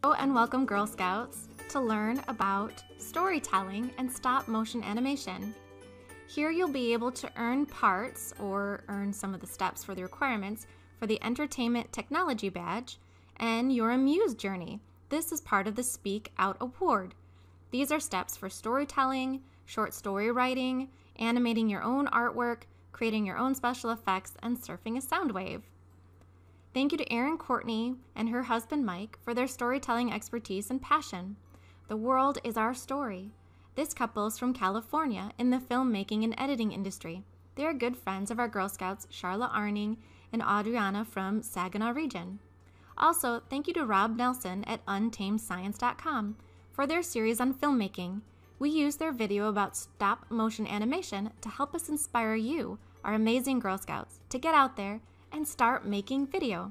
Hello and welcome, Girl Scouts, to learn about storytelling and stop motion animation. Here you'll be able to earn parts or earn some of the steps for the requirements for the Entertainment Technology Badge and your Amuse Journey. This is part of the Speak Out Award. These are steps for storytelling, short story writing, animating your own artwork, creating your own special effects, and surfing a sound wave. Thank you to Erin Courtney and her husband Mike for their storytelling expertise and passion. The world is our story. This couple is from California in the filmmaking and editing industry. They are good friends of our Girl Scouts Charla Arning and Adriana from Saginaw region. Also, thank you to Rob Nelson at untamedscience.com for their series on filmmaking. We use their video about stop motion animation to help us inspire you, our amazing Girl Scouts, to get out there and start making video.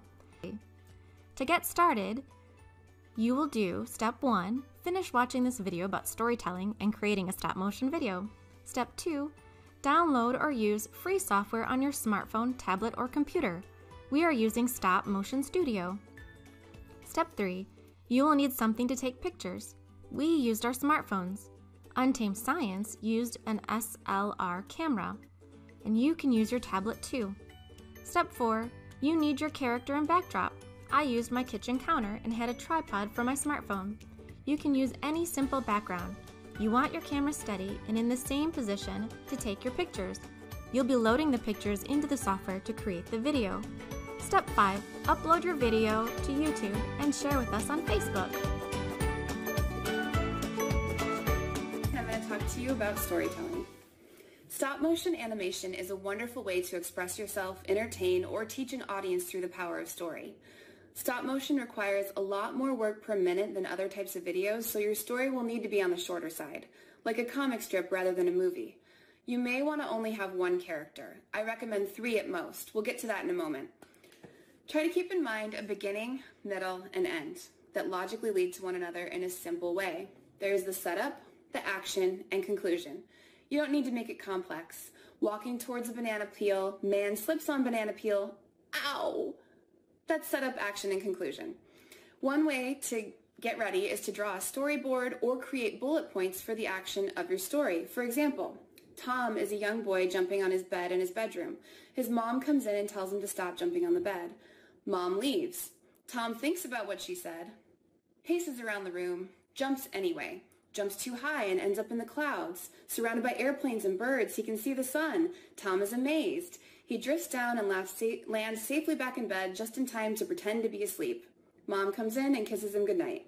To get started, you will do step 1, finish watching this video about storytelling and creating a stop motion video. Step 2, download or use free software on your smartphone, tablet, or computer. We are using Stop Motion Studio. Step 3, you will need something to take pictures. We used our smartphones. Untamed Science used an SLR camera, and you can use your tablet too. Step 4, you need your character and backdrop. I used my kitchen counter and had a tripod for my smartphone. You can use any simple background. You want your camera steady and in the same position to take your pictures. You'll be loading the pictures into the software to create the video. Step 5, upload your video to YouTube and share with us on Facebook. I'm going to talk to you about storytelling. Stop motion animation is a wonderful way to express yourself, entertain, or teach an audience through the power of story. Stop motion requires a lot more work per minute than other types of videos, so your story will need to be on the shorter side, like a comic strip rather than a movie. You may want to only have one character. I recommend 3 at most. We'll get to that in a moment. Try to keep in mind a beginning, middle, and end that logically lead to one another in a simple way. There's the setup, the action, and conclusion. You don't need to make it complex. Walking towards a banana peel, man slips on banana peel, ow! That's setup, action, and conclusion. One way to get ready is to draw a storyboard or create bullet points for the action of your story. For example, Tom is a young boy jumping on his bed in his bedroom. His mom comes in and tells him to stop jumping on the bed. Mom leaves. Tom thinks about what she said, paces around the room, jumps anyway. Jumps too high and ends up in the clouds. Surrounded by airplanes and birds, he can see the sun. Tom is amazed. He drifts down and lands safely back in bed just in time to pretend to be asleep. Mom comes in and kisses him goodnight.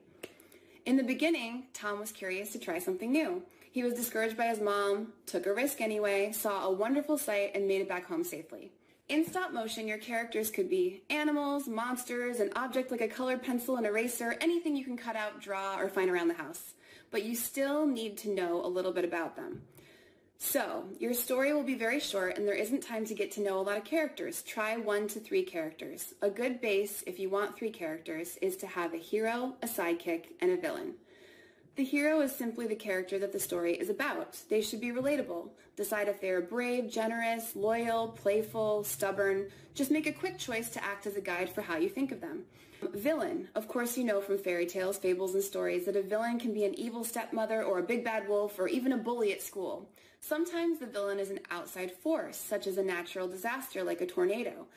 In the beginning, Tom was curious to try something new. He was discouraged by his mom, took a risk anyway, saw a wonderful sight, and made it back home safely. In stop motion, your characters could be animals, monsters, an object like a colored pencil, an eraser, anything you can cut out, draw, or find around the house. But you still need to know a little bit about them. So, your story will be very short and there isn't time to get to know a lot of characters. Try 1 to 3 characters. A good base, if you want 3 characters, is to have a hero, a sidekick, and a villain. The hero is simply the character that the story is about. They should be relatable. Decide if they are brave, generous, loyal, playful, stubborn. Just make a quick choice to act as a guide for how you think of them. Villain. Of course you know from fairy tales, fables, and stories that a villain can be an evil stepmother or a big bad wolf or even a bully at school. Sometimes the villain is an outside force, such as a natural disaster like a tornado.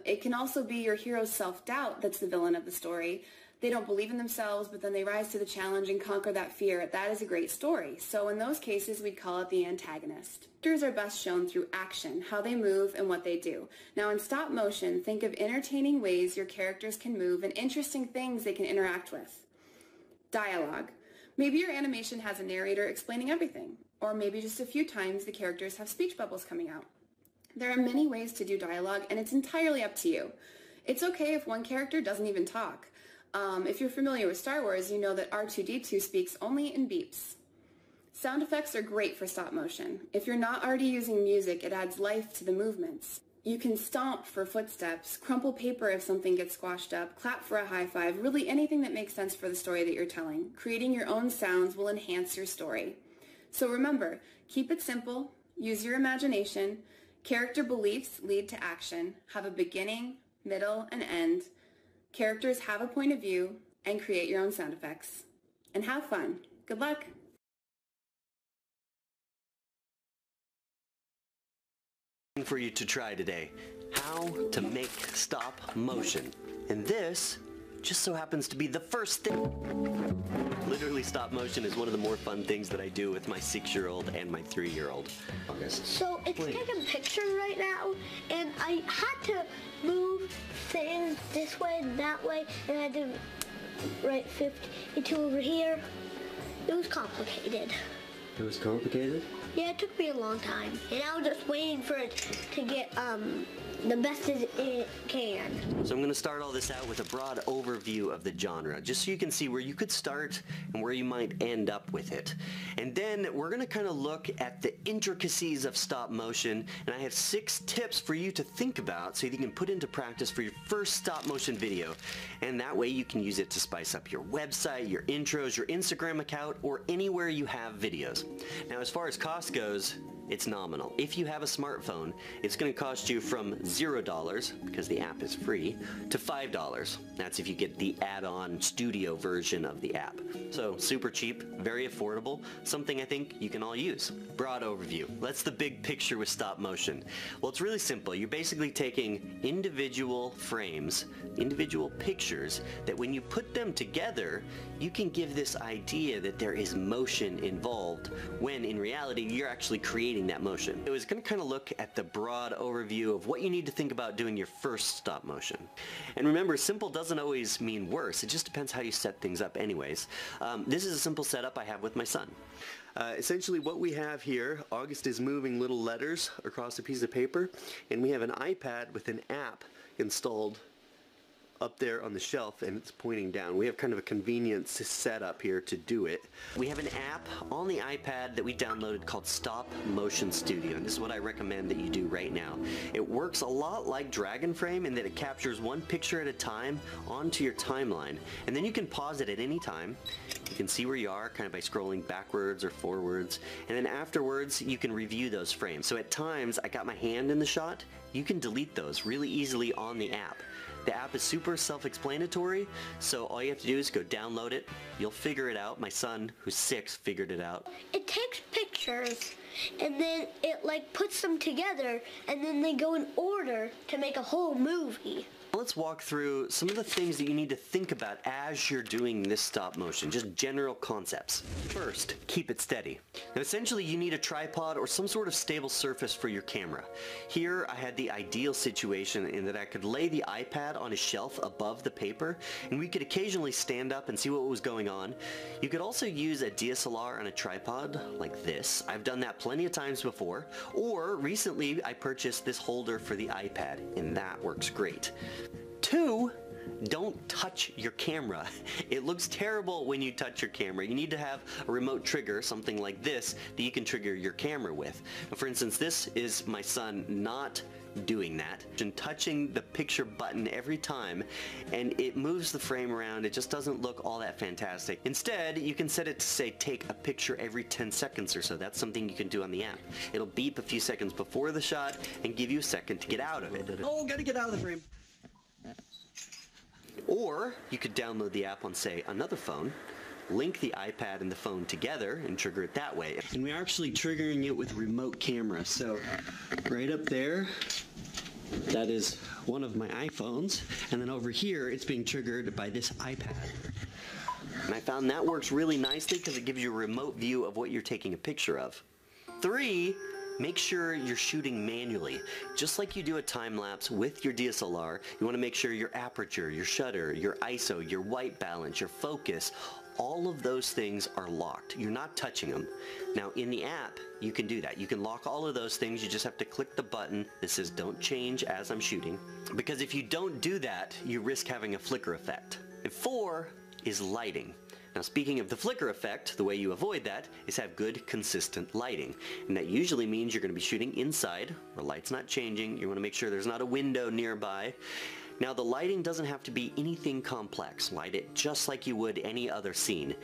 It can also be your hero's self-doubt that's the villain of the story. They don't believe in themselves, but then they rise to the challenge and conquer that fear. That is a great story. So in those cases, we'd call it the antagonist. Characters are best shown through action, how they move and what they do. Now in stop motion, think of entertaining ways your characters can move and interesting things they can interact with. Dialogue. Maybe your animation has a narrator explaining everything, or maybe just a few times the characters have speech bubbles coming out. There are many ways to do dialogue, and it's entirely up to you. It's okay if one character doesn't even talk. If you're familiar with Star Wars, you know that R2-D2 speaks only in beeps. Sound effects are great for stop motion. If you're not already using music, it adds life to the movements. You can stomp for footsteps, crumple paper if something gets squashed up, clap for a high five, really anything that makes sense for the story that you're telling. Creating your own sounds will enhance your story. So remember, keep it simple, use your imagination, character beliefs lead to action, have a beginning, middle, and end. Characters have a point of view, and create your own sound effects. And have fun. Good luck! For you to try today, how to make stop motion. And this just so happens to be the first thing. Literally, stop motion is one of the more fun things that I do with my 6-year-old and my 3-year-old. So it's taking a picture right now, and I had to move things this way and that way, and I had to write 52 over here. It was complicated. It was complicated? Yeah, it took me a long time, and I was just waiting for it to get the best as it can. So I'm going to start all this out with a broad overview of the genre, just so you can see where you could start and where you might end up with it. And then we're going to kind of look at the intricacies of stop motion, and I have 6 tips for you to think about so you can put into practice for your first stop motion video. And that way you can use it to spice up your website, your intros, your Instagram account, or anywhere you have videos. Now, as far as cost goes, it's nominal. If you have a smartphone, it's going to cost you from $0, because the app is free, to $5. That's if you get the add-on studio version of the app. So super cheap, very affordable, something I think you can all use. Broad overview. That's the big picture with stop motion. Well, it's really simple. You're basically taking individual frames, individual pictures, that when you put them together, you can give this idea that there is motion involved, when in reality you're actually creating that motion. It was going to kind of look at the broad overview of what you need to think about doing your first stop motion. And remember, simple doesn't always mean worse. It just depends how you set things up anyways. This is a simple setup I have with my son. Essentially what we have here, August is moving little letters across a piece of paper, and we have an iPad with an app installed up there on the shelf, and it's pointing down. We have kind of a convenience setup here to do it. We have an app on the iPad that we downloaded called Stop Motion Studio, and this is what I recommend that you do right now. It works a lot like Dragon Frame in that it captures one picture at a time onto your timeline, and then you can pause it at any time. You can see where you are kind of by scrolling backwards or forwards, and then afterwards you can review those frames. So at times I got my hand in the shot, you can delete those really easily on the app. The app is super self-explanatory, so all you have to do is go download it. You'll figure it out. My son, who's 6, figured it out. It takes pictures, and then it like puts them together, and then they go in order to make a whole movie. Let's walk through some of the things that you need to think about as you're doing this stop motion, just general concepts. First, keep it steady. Now essentially you need a tripod or some sort of stable surface for your camera. Here I had the ideal situation in that I could lay the iPad on a shelf above the paper, and we could occasionally stand up and see what was going on. You could also use a DSLR on a tripod like this. I've done that plenty of times before, or recently I purchased this holder for the iPad, and that works great. 2, don't touch your camera. It looks terrible when you touch your camera. You need to have a remote trigger, something like this, that you can trigger your camera with. For instance, this is my son not doing that and touching the picture button every time, and it moves the frame around. It just doesn't look all that fantastic. Instead, you can set it to say take a picture every 10 seconds or so. That's something you can do on the app. It'll beep a few seconds before the shot and give you a second to get out of it. Oh, gotta get out of the frame. Or you could download the app on, say, another phone, link the iPad and the phone together and trigger it that way. And we're actually triggering it with remote camera. So right up there, that is one of my iPhones, and then over here it's being triggered by this iPad. And I found that works really nicely because it gives you a remote view of what you're taking a picture of. 3, make sure you're shooting manually. Just like you do a time lapse with your DSLR, you want to make sure your aperture, your shutter, your ISO, your white balance, your focus, all of those things are locked. You're not touching them. Now in the app, you can do that. You can lock all of those things. You just have to click the button that says don't change as I'm shooting. Because if you don't do that, you risk having a flicker effect. And 4 is lighting. Now speaking of the flicker effect, the way you avoid that is have good consistent lighting. And that usually means you're going to be shooting inside where light's not changing. You want to make sure there's not a window nearby. Now the lighting doesn't have to be anything complex. Light it just like you would any other scene.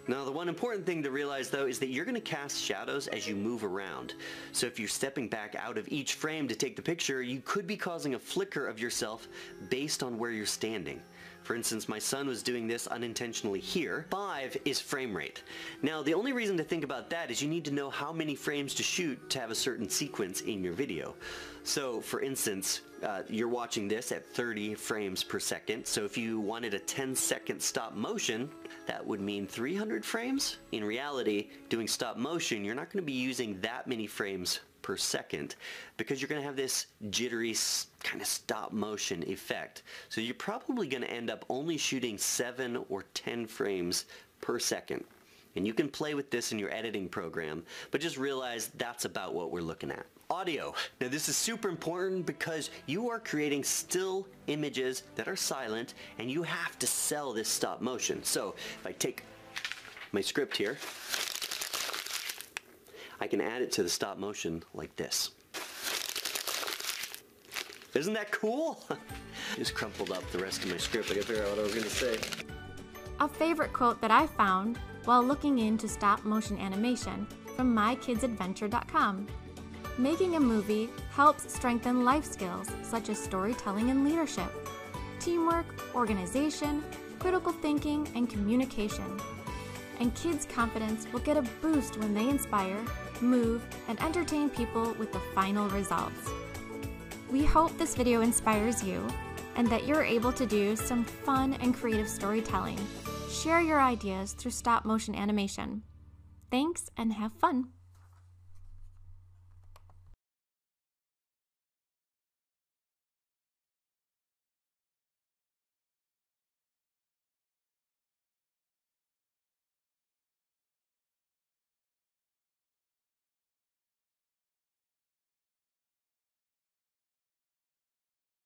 Now, the one important thing to realize, though, is that you're going to cast shadows as you move around. So if you're stepping back out of each frame to take the picture, you could be causing a flicker of yourself based on where you're standing. For instance, my son was doing this unintentionally here. 5 is frame rate. Now, the only reason to think about that is you need to know how many frames to shoot to have a certain sequence in your video. So, for instance, you're watching this at 30 frames per second. So if you wanted a 10-second stop motion, that would mean 300 frames. In reality, doing stop motion, you're not going to be using that many frames per second because you're going to have this jittery kind of stop motion effect. So you're probably going to end up only shooting 7 or 10 frames per second. And you can play with this in your editing program, but just realize that's about what we're looking at. Audio. Now this is super important because you are creating still images that are silent and you have to sell this stop motion. So if I take my script here, I can add it to the stop motion like this. Isn't that cool? Just crumpled up the rest of my script. I gotta figure out what I was gonna say. A favorite quote that I found while looking into stop motion animation from mykidsadventure.com. Making a movie helps strengthen life skills such as storytelling and leadership, teamwork, organization, critical thinking, and communication. And kids' confidence will get a boost when they inspire, move, and entertain people with the final results. We hope this video inspires you and that you're able to do some fun and creative storytelling. Share your ideas through stop motion animation. Thanks and have fun!